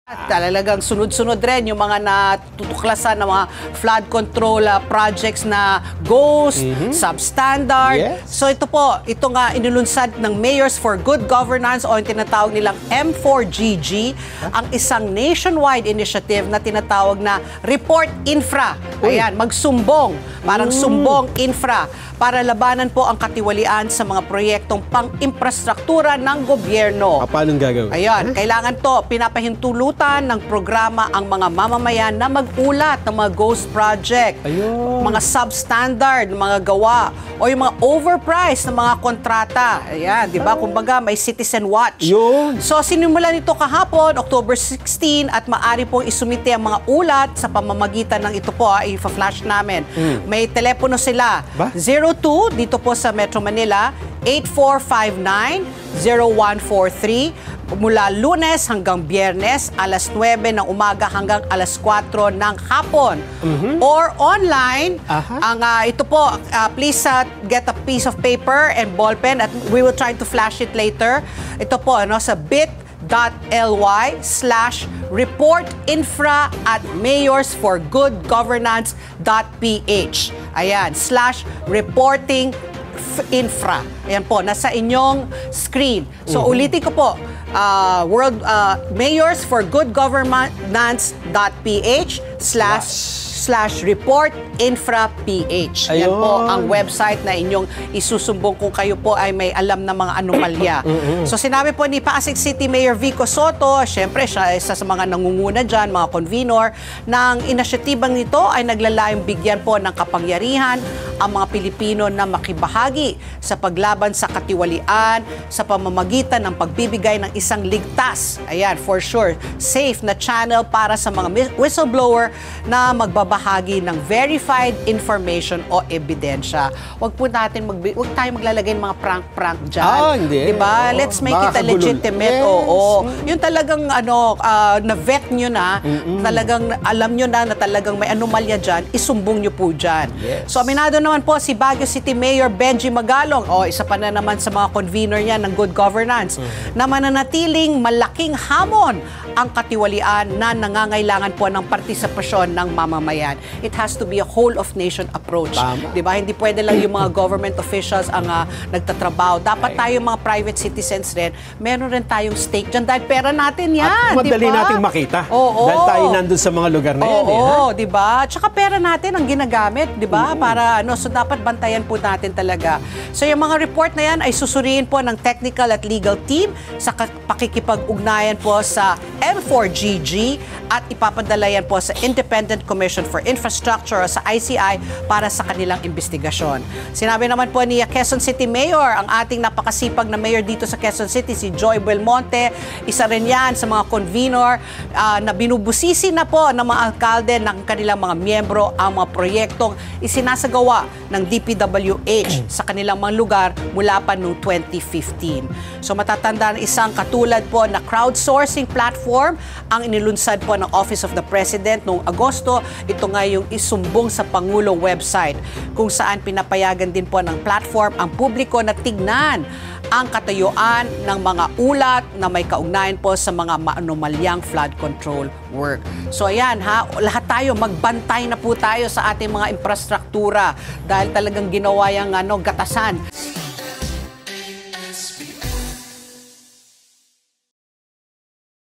Talagang sunod-sunod rin yung mga natutuklasan ng mga flood control projects na GHOST, substandard. Yes. So ito nga inilunsad ng Mayors for Good Governance o yung tinatawag nilang M4GG, ang isang nationwide initiative na tinatawag na Report Infra. Ayan, magsumbong, parang sumbong infra para labanan po ang katiwalian sa mga proyektong pang-infrastruktura ng gobyerno. Paano gagawin? Ayan, kailangan to pinapahintulutan ng programa ang mga mamamayan na mag-ulat ng mga ghost project, mga substandard, mga gawa, o yung mga overpriced na mga kontrata. Ayan, di ba? Kumbaga, may Citizen Watch. So, sinimulan ito kahapon, October 16, at maaari pong isumite ang mga ulat sa pamamagitan ng ito po, i-flash namin. May telepono sila. 02, dito po sa Metro Manila, 8459-0143, mula Lunes hanggang Biyernes, alas 9 ng umaga hanggang alas 4 ng hapon. Or online, ito po, please get a piece of paper and ballpen at we will try to flash it later. Ito po, sa bit.ly/reportinfra@mayorsforgoodgovernance.ph. Ayan, /reportinginfra. Ayan po, nasa inyong screen. So, ulitin ko po, mayorsforgoodgovernance.ph/reportinfra.ph. Yan po ang website na inyong isusumbong kung kayo po ay may alam na mga anomalya. So sinabi po ni Pasig City Mayor Vico Soto, syempre siya isa sa mga nangunguna dyan, mga convenor, ng inisyatibang nito ay naglalayong bigyan po ng kapangyarihan ang mga Pilipino na makibahagi sa paglaban sa katiwalian sa pamamagitan ng pagbibigay ng isang ligtas, ayan, for sure, safe na channel para sa mga whistleblower na magbabahagi ng verified information o ebidensya. Wag tayo maglalagay ng mga prank-prank dyan. Diba? Let's make it a legitimate. Yung talagang na-vet nyo na, talagang alam nyo na talagang may anomalya dyan, isumbong nyo po dyan. So aminado naman po si Baguio City Mayor Benji Magalong, isa pa na naman sa mga convener niya ng good governance, na mananatiling malaking hamon ang katiwalian na nangangailangan po ng partisipasyon ng mamamayan. It has to be a whole-of-nation approach. Diba? Hindi pwede lang yung mga government officials ang nagtatrabaho. Dapat tayo mga private citizens rin, meron rin tayong stake dyan dahil pera natin yan. At madali nating makita. Dahil tayo nandun sa mga lugar na yan. Diba? Tsaka pera natin ang ginagamit, diba? Para, so dapat bantayan po natin talaga. So yung mga report na yan ay susuriin po ng technical at legal team sa pakikipag-ugnayan po sa M4GG at ipapadala yan po sa Independent Commission for Infrastructure o sa ICI para sa kanilang investigasyon. Sinabi naman po ni Quezon City Mayor, ang ating napakasipag na mayor dito sa Quezon City, si Joy Belmonte, isa rin yan sa mga convenor na binubusisi na po ng mga alkalde ng kanilang mga miyembro ang mga proyektong isinasagawa ng DPWH sa kanilang mga lugar mula pa noong 2015. So matatandaan isang katulad po na crowdsourcing platform ang inilunsad po ng Office of the President noong Agosto. Ito nga yung isumbong sa Pangulong website kung saan pinapayagan din po ng platform ang publiko na tignan ang katayuan ng mga ulat na may kaugnayan po sa mga maanomalyang flood control work. So ayan lahat tayo magbantay na po tayo sa ating mga infrastruktura dahil talagang ginawa yung gatasan.